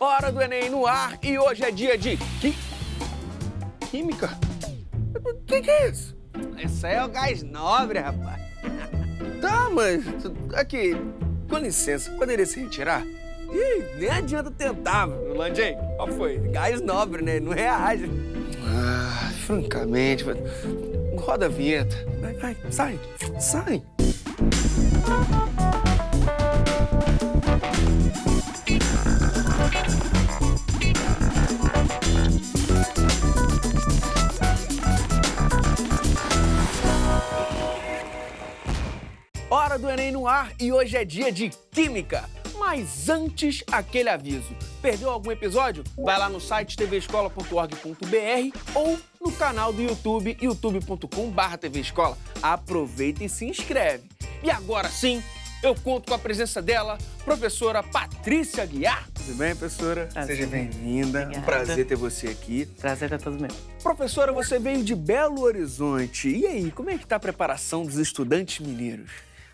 Hora do Enem no ar e hoje é dia de Química? O que é isso? Isso aí é o gás nobre, rapaz. Tá, mas aqui, com licença, poderia se retirar? Ih, nem adianta tentar, Landim. Qual foi? Gás nobre, né? Não reage. Francamente, roda a vinheta. Vai, sai. Hora do Enem no ar e hoje é dia de Química. Mas antes, aquele aviso. Perdeu algum episódio? Vai lá no site tvescola.org.br ou no canal do YouTube, youtube.com/tvescola. Aproveita e se inscreve. E agora sim, eu conto com a presença dela, professora Patrícia Guiar. Tudo bem, professora? Prazer. Seja bem-vinda. Obrigada. Um prazer ter você aqui. Prazer é todo meu. Professora, você veio de Belo Horizonte. E aí, como é que está a preparação dos estudantes mineiros?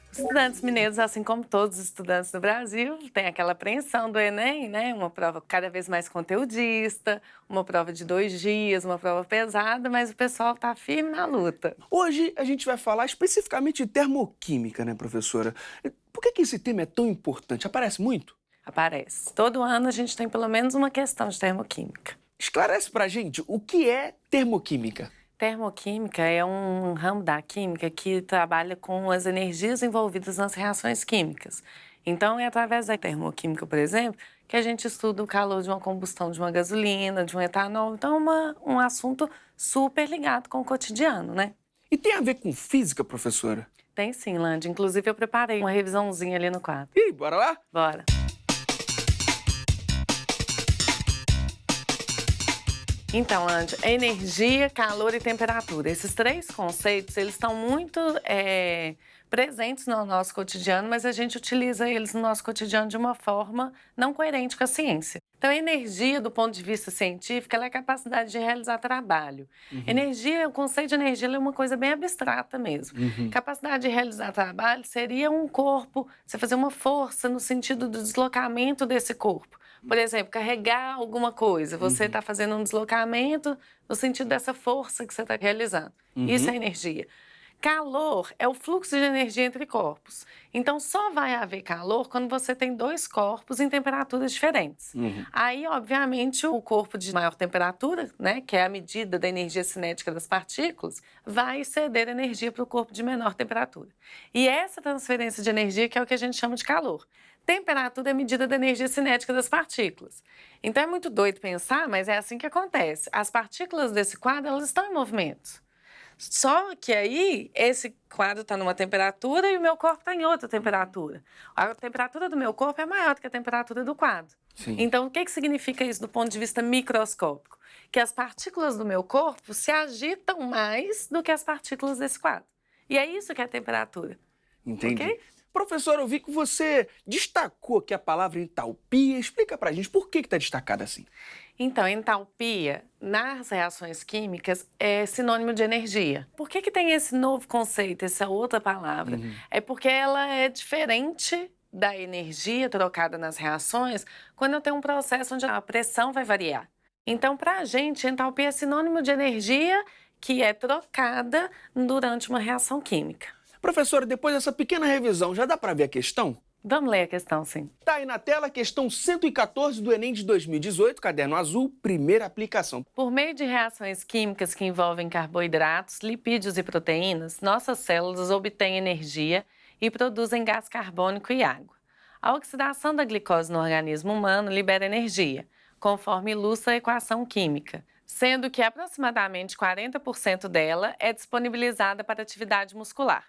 Os estudantes mineiros, assim como todos os estudantes do Brasil, tem aquela apreensão do Enem, né? Uma prova cada vez mais conteudista, uma prova de 2 dias, uma prova pesada, mas o pessoal está firme na luta. Hoje a gente vai falar especificamente de termoquímica, né, professora? Por que esse tema é tão importante? Aparece muito? Aparece. Todo ano a gente tem pelo menos uma questão de termoquímica. Esclarece pra gente o que é termoquímica. Termoquímica é um ramo da química que trabalha com as energias envolvidas nas reações químicas. Então, é através da termoquímica, por exemplo, que a gente estuda o calor de uma combustão de uma gasolina, de um etanol. Então, é um assunto super ligado com o cotidiano, né? E tem a ver com física, professora? Tem sim, Landy. Inclusive, eu preparei uma revisãozinha ali no quadro. Ih, bora lá? Bora. Então, Landy, energia, calor e temperatura. Esses 3 conceitos, eles estão muito presentes no nosso cotidiano, mas a gente utiliza eles no nosso cotidiano de uma forma não coerente com a ciência. Então, a energia, do ponto de vista científico, ela é a capacidade de realizar trabalho. Energia, o conceito de energia é uma coisa bem abstrata mesmo. Capacidade de realizar trabalho seria um corpo, você fazer uma força no sentido do deslocamento desse corpo. Por exemplo, carregar alguma coisa. Você está fazendo um deslocamento no sentido dessa força que você está realizando. Isso é energia. Calor é o fluxo de energia entre corpos. Então, só vai haver calor quando você tem 2 corpos em temperaturas diferentes. Aí, obviamente, o corpo de maior temperatura, né, que é a medida da energia cinética das partículas, vai ceder energia para o corpo de menor temperatura. E essa transferência de energia que é o que a gente chama de calor. Temperatura é a medida da energia cinética das partículas. Então, é muito doido pensar, mas é assim que acontece. As partículas desse quadro, elas estão em movimento. Só que aí, esse quadro está numa temperatura e o meu corpo está em outra temperatura. A temperatura do meu corpo é maior do que a temperatura do quadro. Sim. Então, o que significa isso do ponto de vista microscópico? Que as partículas do meu corpo se agitam mais do que as partículas desse quadro. E é isso que é a temperatura. Entendi. Ok? Professora, eu vi que você destacou aqui a palavra entalpia. Explica pra gente por que está destacada assim. Então, entalpia, nas reações químicas, é sinônimo de energia. Por que tem esse novo conceito, essa outra palavra? É porque ela é diferente da energia trocada nas reações quando eu tenho um processo onde a pressão vai variar. Então, para a gente, entalpia é sinônimo de energia que é trocada durante uma reação química. Professora, depois dessa pequena revisão, já dá pra ver a questão? Vamos ler a questão, sim. Tá aí na tela a questão 114 do Enem de 2018, caderno azul, primeira aplicação. Por meio de reações químicas que envolvem carboidratos, lipídios e proteínas, nossas células obtêm energia e produzem gás carbônico e água. A oxidação da glicose no organismo humano libera energia, conforme ilustra a equação química, sendo que aproximadamente 40% dela é disponibilizada para atividade muscular.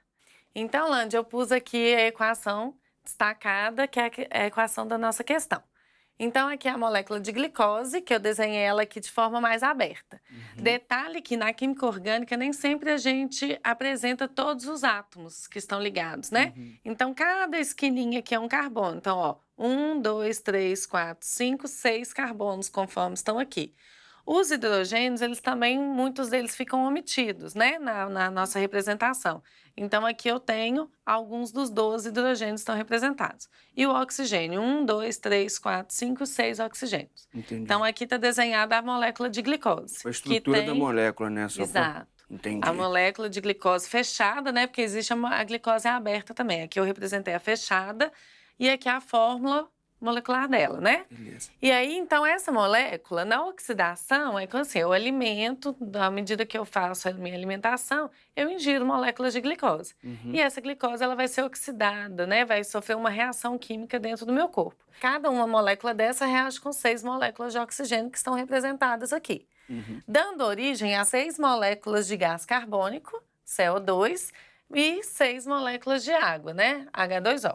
Então, Landy, eu pus aqui a equação destacada, que é a equação da nossa questão. Então, aqui é a molécula de glicose, que eu desenhei ela aqui de forma mais aberta. Detalhe que na química orgânica nem sempre a gente apresenta todos os átomos que estão ligados, né? Então, cada esquininha aqui é um carbono. Então, ó, 1, 2, 3, 4, 5, 6 carbonos, conforme estão aqui. Os hidrogênios, eles também, muitos deles ficam omitidos, né, na nossa representação. Então, aqui eu tenho alguns dos 12 hidrogênios que estão representados. E o oxigênio, 1, 2, 3, 4, 5, 6 oxigênios. Entendi. Então, aqui está desenhada a molécula de glicose. A estrutura que tem... da molécula, né? Exato. Entendi. A molécula de glicose fechada, né, porque existe a glicose aberta também. Aqui eu representei a fechada e aqui a fórmula molecular dela, né? Beleza. E aí, então, essa molécula, na oxidação, é que assim, eu alimento, à medida que eu faço a minha alimentação, eu ingiro moléculas de glicose. E essa glicose, ela vai ser oxidada, né? Vai sofrer uma reação química dentro do meu corpo. Cada uma molécula dessa reage com 6 moléculas de oxigênio que estão representadas aqui. Dando origem a 6 moléculas de gás carbônico, CO2, e 6 moléculas de água, né? H2O.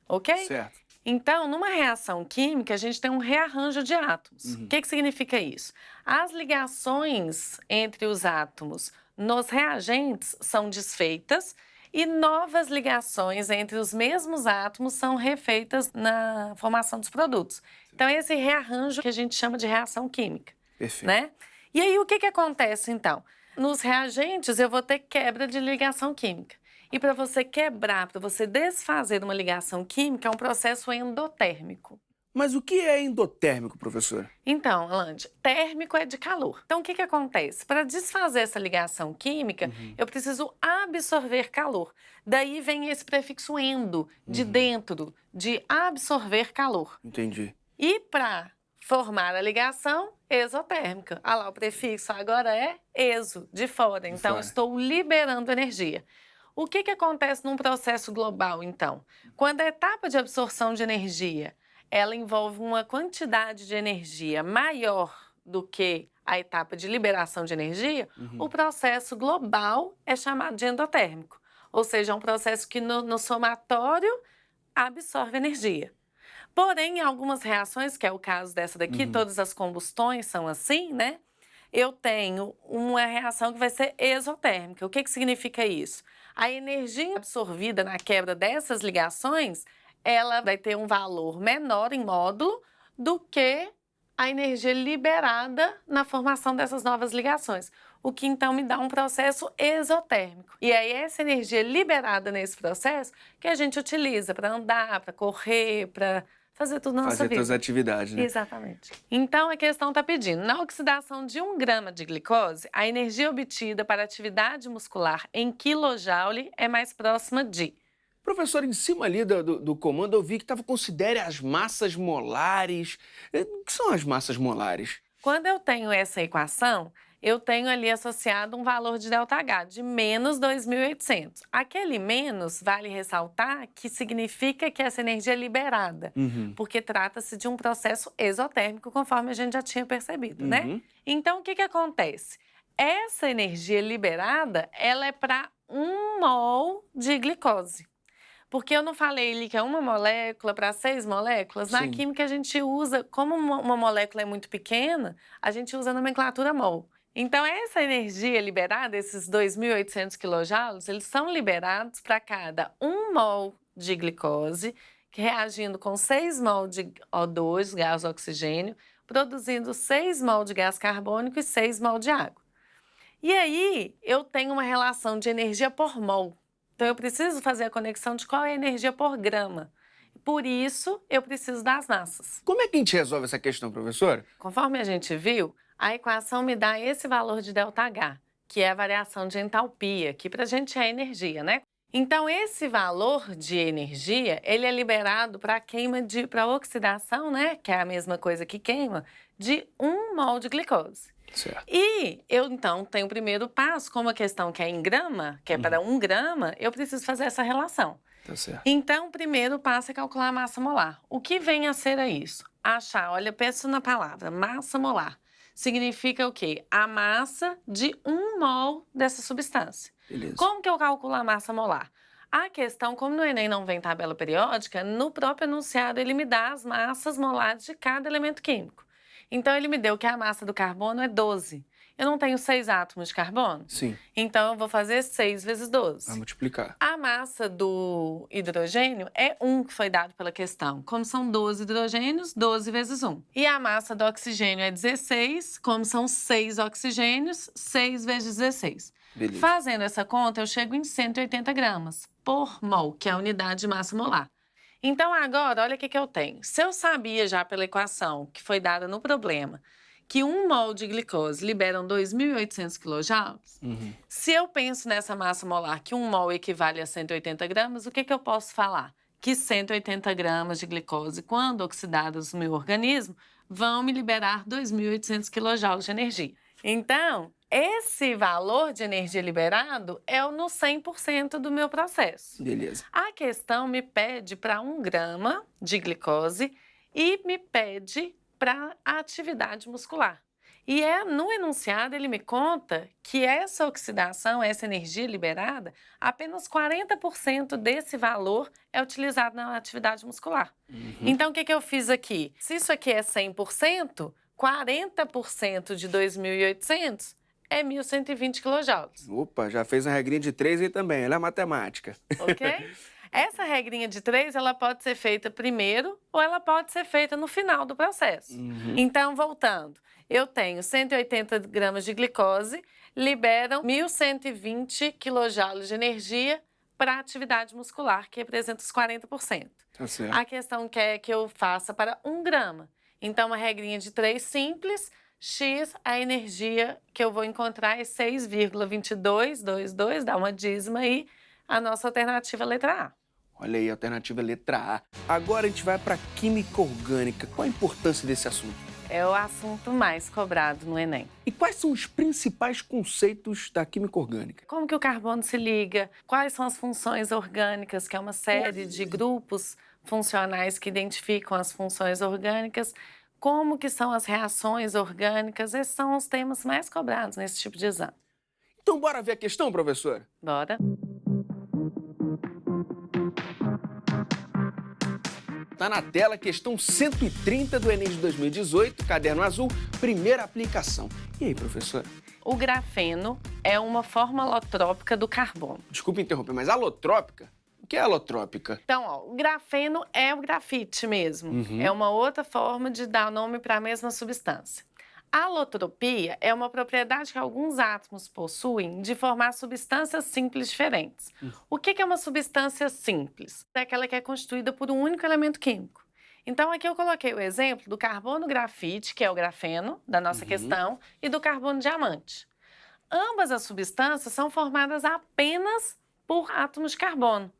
Ok? Certo. Então, numa reação química, a gente tem um rearranjo de átomos. O que significa isso? As ligações entre os átomos nos reagentes são desfeitas e novas ligações entre os mesmos átomos são refeitas na formação dos produtos. Então, esse rearranjo que a gente chama de reação química. Perfeito. Né? E aí, o que acontece, então? Nos reagentes, eu vou ter quebra de ligação química. E para você quebrar, para você desfazer uma ligação química, é um processo endotérmico. Mas o que é endotérmico, professora? Então, Alande, térmico é de calor. Então, o que acontece? Para desfazer essa ligação química, eu preciso absorver calor. Daí vem esse prefixo endo, de dentro, de absorver calor. Entendi. E para formar a ligação exotérmica. Ah lá, o prefixo agora é exo, de fora. Então, estou liberando energia. O que acontece num processo global, então? Quando a etapa de absorção de energia, ela envolve uma quantidade de energia maior do que a etapa de liberação de energia, o processo global é chamado de endotérmico. Ou seja, é um processo que no somatório absorve energia. Porém, em algumas reações, que é o caso dessa daqui, todas as combustões são assim, né? Eu tenho uma reação que vai ser exotérmica. O que significa isso? A energia absorvida na quebra dessas ligações, ela vai ter um valor menor em módulo do que a energia liberada na formação dessas novas ligações, o que então me dá um processo exotérmico. E aí essa energia liberada nesse processo que a gente utiliza para andar, para correr, para fazer tudo na nossa vida. Fazer todas as atividades, né? Exatamente. Então, a questão está pedindo, na oxidação de 1 grama de glicose, a energia obtida para atividade muscular em quilojoule é mais próxima de... Professor, em cima ali do comando, eu vi que estava considere as massas molares. O que são as massas molares? Quando eu tenho essa equação, eu tenho ali associado um valor de ΔH, de menos 2.800. Aquele menos, vale ressaltar, que significa que essa energia é liberada, porque trata-se de um processo exotérmico, conforme a gente já tinha percebido, né? Então, o que acontece? Essa energia liberada, ela é para 1 mol de glicose. Porque eu não falei ali que é uma molécula para 6 moléculas? Na química a gente usa, como uma molécula é muito pequena, a gente usa a nomenclatura mol. Então, essa energia liberada, esses 2.800 quilojoules, eles são liberados para cada 1 mol de glicose, reagindo com 6 mol de O2, gás oxigênio, produzindo 6 mol de gás carbônico e 6 mol de água. E aí, eu tenho uma relação de energia por mol. Então, eu preciso fazer a conexão de qual é a energia por grama. Por isso, eu preciso das massas. Como é que a gente resolve essa questão, professor? Conforme a gente viu, a equação me dá esse valor de ΔH, que é a variação de entalpia, que pra gente é energia, né? Então, esse valor de energia, ele é liberado para queima para oxidação, né? Que é a mesma coisa que queima, de 1 mol de glicose. Certo. E eu, então, tenho o primeiro passo, como a questão que é em grama, que é para 1 grama, eu preciso fazer essa relação. Tá certo. Então, o primeiro passo é calcular a massa molar. O que vem a ser isso? Achar, olha, pensa na palavra, massa molar. Significa o quê? A massa de 1 mol dessa substância. Beleza. Como que eu calculo a massa molar? A questão, como no Enem não vem tabela periódica, no próprio enunciado ele me dá as massas molares de cada elemento químico. Então, ele me deu que a massa do carbono é 12. Eu não tenho 6 átomos de carbono? Sim. Então, eu vou fazer 6 vezes 12. Vai multiplicar. A massa do hidrogênio é 1, que foi dado pela questão. Como são 12 hidrogênios, 12 vezes 1. E a massa do oxigênio é 16, como são 6 oxigênios, 6 vezes 16. Beleza. Fazendo essa conta, eu chego em 180 gramas por mol, que é a unidade de massa molar. Então, agora, olha o que eu tenho. Se eu sabia já pela equação que foi dada no problema que 1 mol de glicose liberam 2.800 kJ, se eu penso nessa massa molar que 1 mol equivale a 180 gramas, o que eu posso falar? Que 180 gramas de glicose, quando oxidadas no meu organismo, vão me liberar 2.800 kJ de energia. Então, esse valor de energia liberado é no 100% do meu processo. Beleza. A questão me pede para 1 grama de glicose e me pede para a atividade muscular. E no enunciado ele me conta que essa oxidação, essa energia liberada, apenas 40% desse valor é utilizado na atividade muscular. Então, o que eu fiz aqui? Se isso aqui é 100%, 40% de 2.800 é 1.120 kJ. Opa, já fez a regrinha de 3 aí também. Ela é matemática. Ok? Essa regrinha de 3, ela pode ser feita primeiro ou ela pode ser feita no final do processo. Então, voltando, eu tenho 180 gramas de glicose, liberam 1.120 kJ de energia para a atividade muscular, que representa os 40%. Tá certo. A questão quer que eu faça para 1 grama. Então, uma regrinha de 3 simples, X, a energia que eu vou encontrar é 6,2222, dá uma dízima aí, a nossa alternativa é a letra A. Olha aí, a alternativa é letra A. Agora a gente vai para química orgânica. Qual a importância desse assunto? É o assunto mais cobrado no Enem. E quais são os principais conceitos da química orgânica? Como que o carbono se liga? Quais são as funções orgânicas, que é uma série de grupos funcionais que identificam as funções orgânicas? Como que são as reações orgânicas? Esses são os temas mais cobrados nesse tipo de exame. Então bora ver a questão, professora? Bora? Tá na tela, questão 130 do Enem de 2018, caderno azul, primeira aplicação. E aí, professora? O grafeno é uma forma alotrópica do carbono. Desculpa interromper, mas alotrópica? O que é alotrópica? Então, o grafeno é o grafite mesmo. É uma outra forma de dar nome para a mesma substância. A alotropia é uma propriedade que alguns átomos possuem de formar substâncias simples diferentes. O que é uma substância simples? É aquela que é constituída por um único elemento químico. Então, aqui eu coloquei o exemplo do carbono grafite, que é o grafeno da nossa questão, e do carbono diamante. Ambas as substâncias são formadas apenas por átomos de carbono.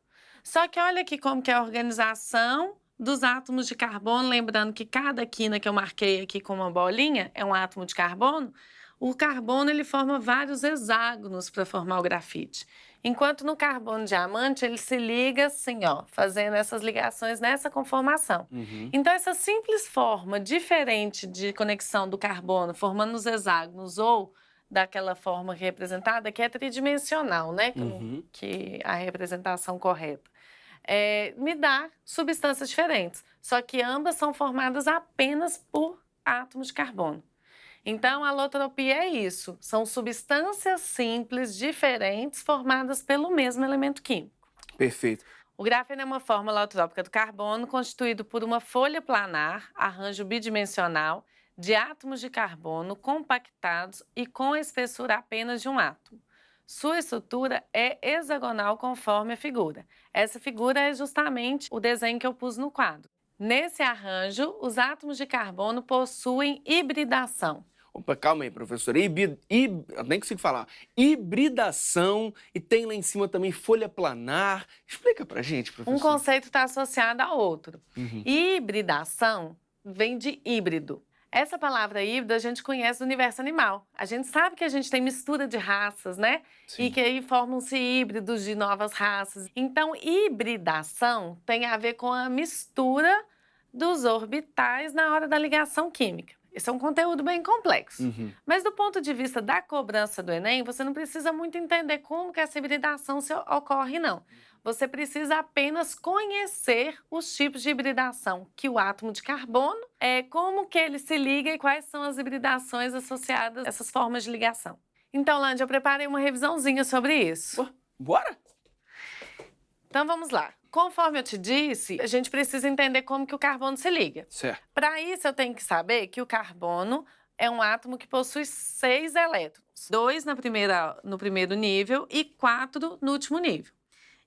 Só que olha aqui como que é a organização dos átomos de carbono, lembrando que cada quina que eu marquei aqui com uma bolinha é um átomo de carbono. O carbono ele forma vários hexágonos para formar o grafite. Enquanto no carbono diamante ele se liga assim, ó, fazendo essas ligações nessa conformação. Então essa simples forma diferente de conexão do carbono formando os hexágonos ou daquela forma representada que é tridimensional, né? Que a representação correta. Me dá substâncias diferentes, só que ambas são formadas apenas por átomos de carbono. Então, a alotropia é isso, são substâncias simples diferentes formadas pelo mesmo elemento químico. Perfeito. O grafeno é uma forma alotrópica do carbono constituído por uma folha planar, arranjo bidimensional, de átomos de carbono compactados e com a espessura apenas de um átomo. Sua estrutura é hexagonal conforme a figura. Essa figura é justamente o desenho que eu pus no quadro. Nesse arranjo, os átomos de carbono possuem hibridação. Opa, calma aí, professora. Eu nem consigo falar. Hibridação e tem lá em cima também folha planar. Explica pra gente, professora. Um conceito está associado ao outro. Hibridação vem de híbrido. Essa palavra híbrido a gente conhece do universo animal. A gente sabe que a gente tem mistura de raças, né? Sim. E que aí formam-se híbridos de novas raças. Então, hibridação tem a ver com a mistura dos orbitais na hora da ligação química. Esse é um conteúdo bem complexo. Mas do ponto de vista da cobrança do Enem, você não precisa muito entender como que essa hibridação ocorre, não. você precisa apenas conhecer os tipos de hibridação que o átomo de carbono como que ele se liga e quais são as hibridações associadas a essas formas de ligação. Então, Lândia, eu preparei uma revisãozinha sobre isso. Ué, bora? Então, vamos lá. Conforme eu te disse, a gente precisa entender como que o carbono se liga. Certo. Para isso, eu tenho que saber que o carbono é um átomo que possui 6 elétrons. 2 no primeiro nível e 4 no último nível.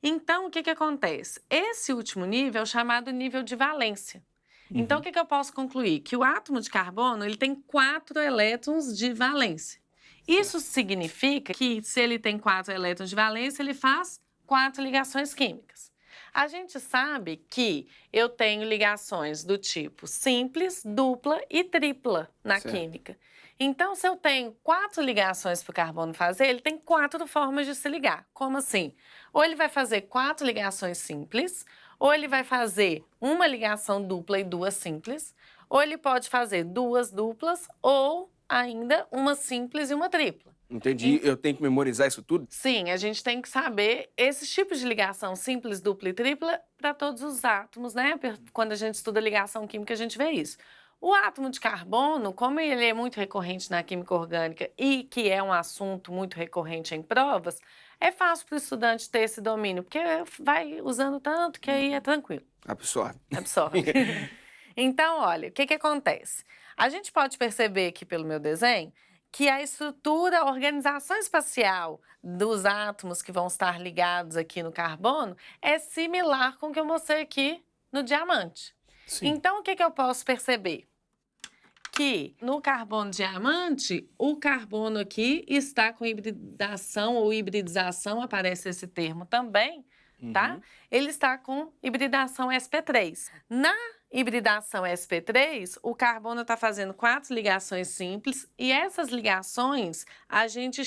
Então, o que acontece? Esse último nível é o chamado nível de valência. Então, o que eu posso concluir? Que o átomo de carbono ele tem 4 elétrons de valência. Isso significa que, se ele tem 4 elétrons de valência, ele faz 4 ligações químicas. A gente sabe que eu tenho ligações do tipo simples, dupla e tripla na química. Então, se eu tenho 4 ligações para o carbono fazer, ele tem 4 formas de se ligar. Como assim? Ou ele vai fazer 4 ligações simples, ou ele vai fazer uma ligação dupla e 2 simples, ou ele pode fazer 2 duplas, ou ainda uma simples e uma tripla. Entendi. Eu tenho que memorizar isso tudo? Sim, a gente tem que saber esses tipos de ligação simples, dupla e tripla para todos os átomos, né? Quando a gente estuda ligação química, a gente vê isso. O átomo de carbono, como ele é muito recorrente na química orgânica e que é um assunto muito recorrente em provas, é fácil para o estudante ter esse domínio, porque vai usando tanto que aí é tranquilo. Absorve. Absorve. Então, olha, o que acontece? A gente pode perceber aqui pelo meu desenho que a estrutura, a organização espacial dos átomos que vão estar ligados aqui no carbono é similar com o que eu mostrei aqui no diamante. Sim. Então, o que eu posso perceber? Que no carbono diamante, o carbono aqui está com hibridação ou hibridização, aparece esse termo também, tá? Ele está com hibridação sp3. Na hibridação sp3, o carbono está fazendo 4 ligações simples e essas ligações a gente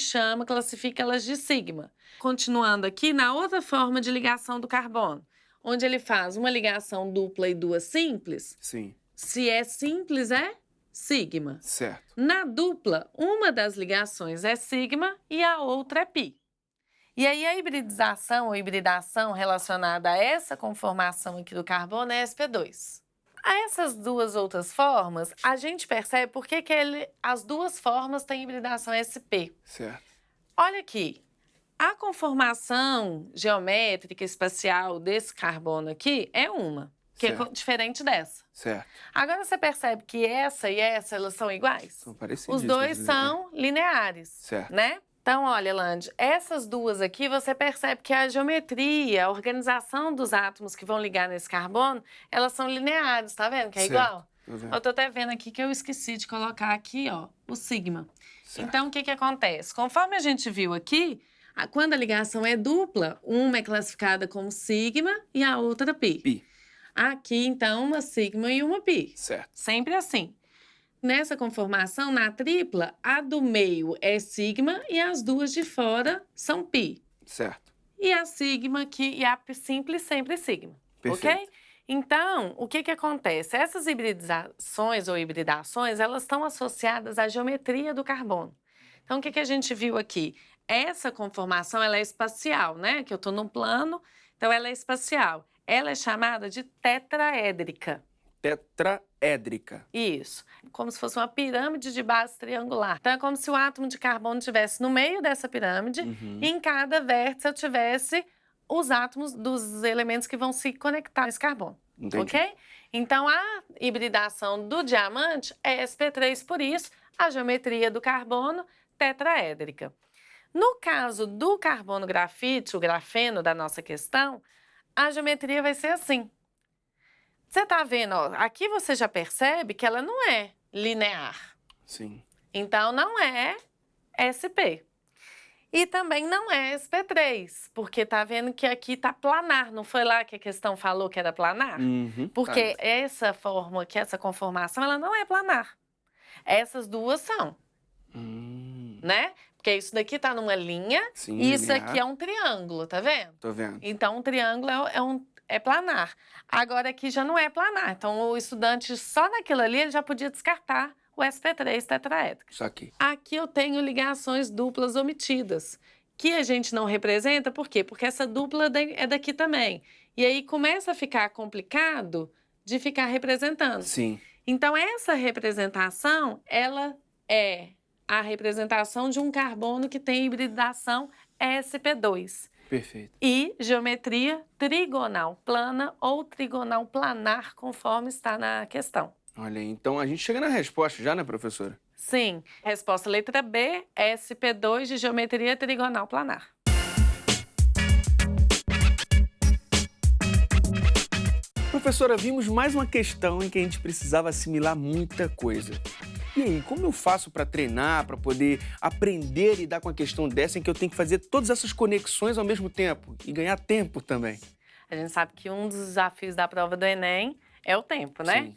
classifica elas de sigma. Continuando aqui, na outra forma de ligação do carbono, onde ele faz uma ligação dupla e 2 simples. Sim. Se é simples, é sigma. Certo. Na dupla, uma das ligações é sigma e a outra é pi. E aí a hibridização ou hibridação relacionada a essa conformação aqui do carbono é sp2. A essas duas outras formas, a gente percebe por que as duas formas têm hibridação sp. Certo. Olha aqui. A conformação geométrica espacial desse carbono aqui é uma, que é diferente dessa. Certo. Agora você percebe que essa e essa, elas são iguais? São parecidas. Os dois são lineares, certo, né? Então, olha, Lande, essas duas aqui, você percebe que a geometria, a organização dos átomos que vão ligar nesse carbono, elas são lineares, tá vendo que é igual? Eu tô até vendo aqui que eu esqueci de colocar aqui, ó, o sigma. Certo. Então, o que acontece? Conforme a gente viu aqui, quando a ligação é dupla, uma é classificada como sigma e a outra pi. Aqui, então, uma sigma e uma pi. Certo. Sempre assim. Nessa conformação, na tripla, a do meio é sigma e as duas de fora são pi. Certo. E a sigma e a simples sempre sigma. Perfeito. Ok? Então, o que acontece? Essas hibridizações ou hibridações, elas estão associadas à geometria do carbono. Então, o que a gente viu aqui? Essa conformação, ela é espacial, né? Que eu estou num plano, então ela é espacial. Ela é chamada de tetraédrica. Tetraédrica. Isso. Como se fosse uma pirâmide de base triangular. Então, é como se o átomo de carbono estivesse no meio dessa pirâmide e em cada vértice eu tivesse os átomos dos elementos que vão se conectar nesse carbono. Entendi. Ok? Então, a hibridação do diamante é sp3, por isso, a geometria do carbono tetraédrica. No caso do carbono grafite, o grafeno da nossa questão, a geometria vai ser assim. Você está vendo, ó, aqui você já percebe que ela não é linear. Sim. Então, não é SP. E também não é SP3, porque tá vendo que aqui tá planar. Não foi lá que a questão falou que era planar? Porque essa forma, essa conformação, ela não é planar. Essas duas são. Né? Porque isso daqui tá numa linha e isso aqui é um triângulo, tá vendo? Tô vendo. Então, um triângulo é planar. Agora, aqui já não é planar. Então, o estudante, só naquilo ali, ele já podia descartar o sp3 tetraédrico. Isso aqui. Aqui eu tenho ligações duplas omitidas, que a gente não representa, por quê? Porque essa dupla é daqui também. E aí começa a ficar complicado de ficar representando. Sim. Então, essa representação, ela é a representação de um carbono que tem hibridação sp2. Perfeito. E geometria trigonal plana ou trigonal planar, conforme está na questão. Olha aí, então a gente chega na resposta já, né, professora? Sim. Resposta letra B, sp2 de geometria trigonal planar. Professora, vimos mais uma questão em que a gente precisava assimilar muita coisa. E aí, como eu faço para treinar, para poder aprender a lidar com a questão dessa em que eu tenho que fazer todas essas conexões ao mesmo tempo e ganhar tempo também? A gente sabe que um dos desafios da prova do Enem é o tempo, né? Sim.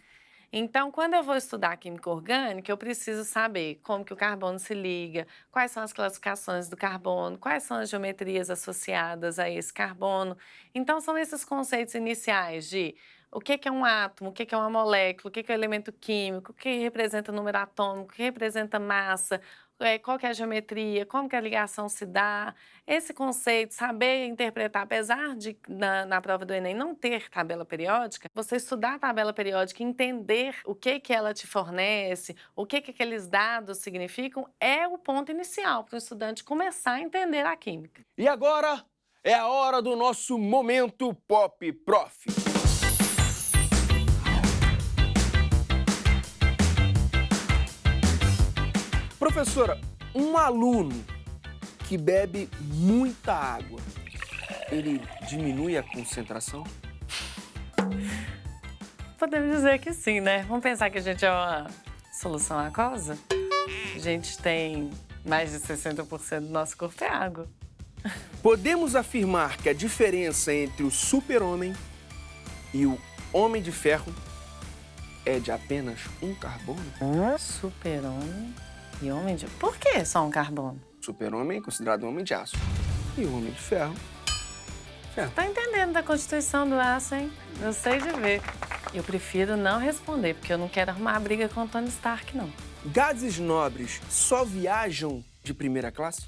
Então, quando eu vou estudar química orgânica, eu preciso saber como que o carbono se liga, quais são as classificações do carbono, quais são as geometrias associadas a esse carbono. Então, são esses conceitos iniciais de o que é um átomo, o que é uma molécula, o que é um elemento químico, o que representa o número atômico, o que representa massa, qual que é a geometria, como que a ligação se dá. Esse conceito, saber interpretar, apesar de na prova do Enem não ter tabela periódica, você estudar a tabela periódica e entender o que ela te fornece, o que aqueles dados significam, é o ponto inicial para o estudante começar a entender a química. E agora é a hora do nosso Momento Pop Prof. Professora, um aluno que bebe muita água, ele diminui a concentração? Podemos dizer que sim, né? Vamos pensar que a gente é uma solução aquosa? A gente tem mais de 60% do nosso corpo é água. Podemos afirmar que a diferença entre o super-homem e o homem de ferro é de apenas um carbono? Super-homem e homem de... Por que só um carbono? Super-homem é considerado um homem de aço. E o homem de ferro... Tá entendendo da constituição do aço, hein? Eu sei de ver. Eu prefiro não responder, porque eu não quero arrumar briga com o Tony Stark, não. Gases nobres só viajam de primeira classe?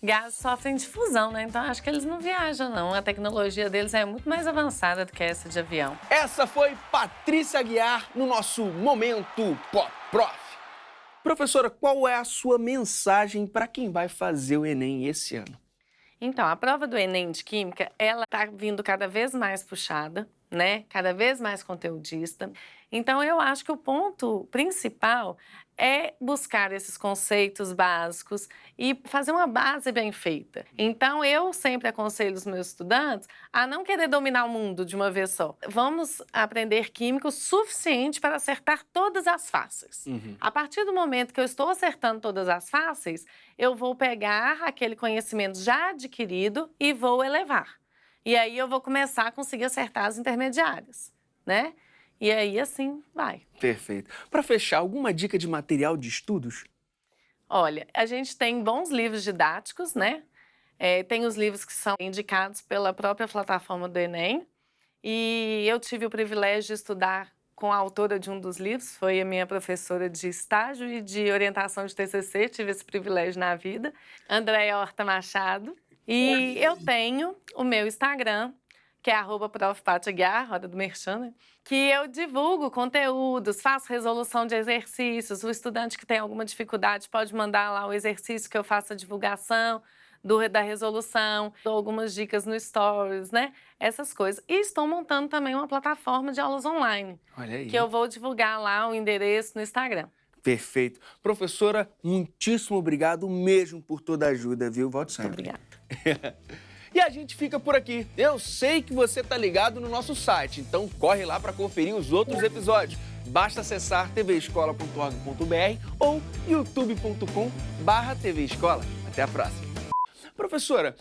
Gases sofrem de fusão, né? Então acho que eles não viajam, não. A tecnologia deles é muito mais avançada do que essa de avião. Essa foi Patrícia Aguiar no nosso Momento Pop Prof. Professora, qual é a sua mensagem para quem vai fazer o Enem esse ano? Então, a prova do Enem de Química, ela tá vindo cada vez mais puxada, né? Cada vez mais conteudista. Então, eu acho que o ponto principal é buscar esses conceitos básicos e fazer uma base bem feita. Então, eu sempre aconselho os meus estudantes a não querer dominar o mundo de uma vez só. Vamos aprender química o suficiente para acertar todas as fáceis. A partir do momento que eu estou acertando todas as fáceis, eu vou pegar aquele conhecimento já adquirido e vou elevar. E aí eu vou começar a conseguir acertar as intermediárias, né? E aí, assim, vai. Perfeito. Para fechar, alguma dica de material de estudos? Olha, a gente tem bons livros didáticos, né? Tem os livros que são indicados pela própria plataforma do Enem. E eu tive o privilégio de estudar com a autora de um dos livros, foi a minha professora de estágio e de orientação de TCC, tive esse privilégio na vida, Andréia Horta Machado. E eu tenho o meu Instagram, que é @profpatiaguiar, roda do merchan, né? Que eu divulgo conteúdos, faço resolução de exercícios. O estudante que tem alguma dificuldade pode mandar lá o exercício que eu faço a divulgação da resolução, dou algumas dicas no Stories, né? Essas coisas. E estou montando também uma plataforma de aulas online. Olha aí. Que eu vou divulgar lá o endereço no Instagram. Perfeito. Professora, muitíssimo obrigado mesmo por toda a ajuda, viu? Volte sempre. Obrigada. E a gente fica por aqui. Eu sei que você tá ligado no nosso site, então corre lá para conferir os outros episódios. Basta acessar tvescola.org.br ou youtube.com/tvescola. Até a próxima. Professora,